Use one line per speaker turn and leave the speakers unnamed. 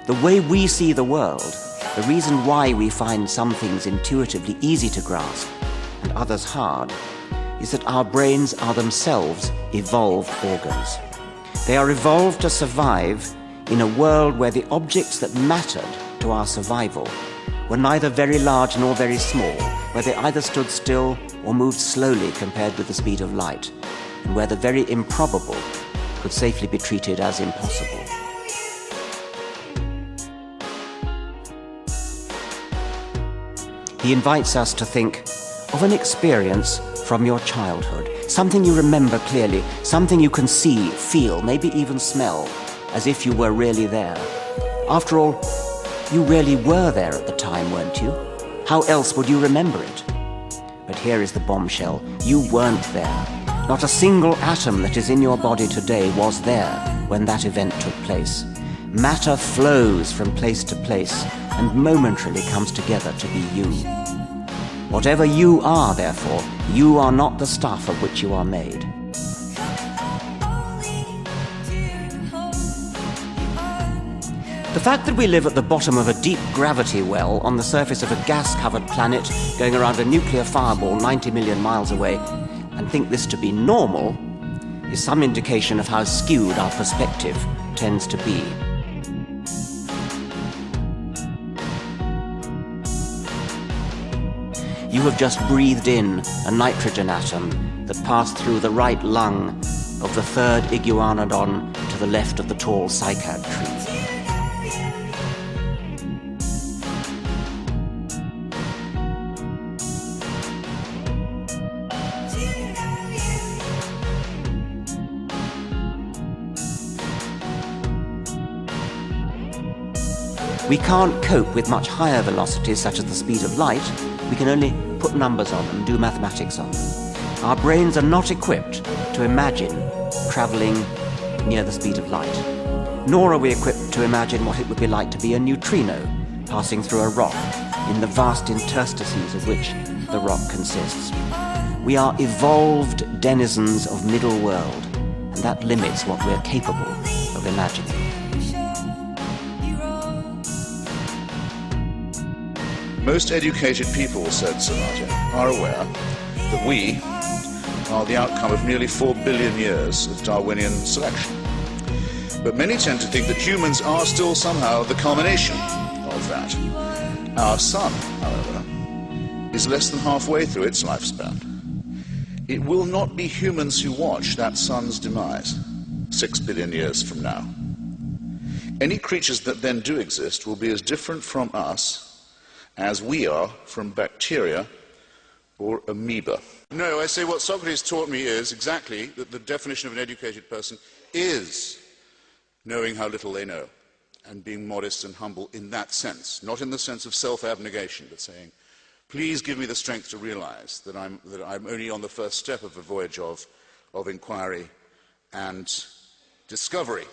The way we see the world, the reason why we find some things intuitively easy to grasp and others hard, is that our brains are themselves evolved organs. They are evolved to survive in a world where the objects that mattered to our survival were neither very large nor very small, where they either stood still or moved slowly compared with the speed of light, and where the very improbable could safely be treated as impossible. He invites us to think of an experience from your childhood, something you remember clearly, something you can see, feel, maybe even smell, as if you were really there. After all, you really were there at the time, weren't you? How else would you remember it? But here is the bombshell. You weren't there. Not a single atom that is in your body today was there when that event took place. Matter flows from place to place and momentarily comes together to be you. Whatever you are, therefore, you are not the stuff of which you are made. The fact that we live at the bottom of a deep gravity well on the surface of a gas-covered planet going around a nuclear fireball 90 million miles away and think this to be normal is some indication of how skewed our perspective tends to be. You have just breathed in a nitrogen atom that passed through the right lung of the third iguanodon to the left of the tall cycad tree. We can't cope with much higher velocities such as the speed of light. We can only put numbers on them, do mathematics on them. Our brains are not equipped to imagine traveling near the speed of light. Nor are we equipped to imagine what it would be like to be a neutrino passing through a rock in the vast interstices of which the rock consists. We are evolved denizens of middle world, and that limits what we're capable of imagining.
Most educated people, said Samaja, are aware that we are the outcome of nearly 4 billion years of Darwinian selection. But many tend to think that humans are still somehow the culmination of that. Our sun, however, is less than halfway through its lifespan. It will not be humans who watch that sun's demise 6 billion years from now. Any creatures that then do exist will be as different from us as we are from bacteria or amoeba. No, I say what Socrates taught me is exactly that the definition of an educated person is knowing how little they know and being modest and humble in that sense, not in the sense of self-abnegation, but saying, please give me the strength to realize that I'm only on the first step of a voyage of inquiry and discovery.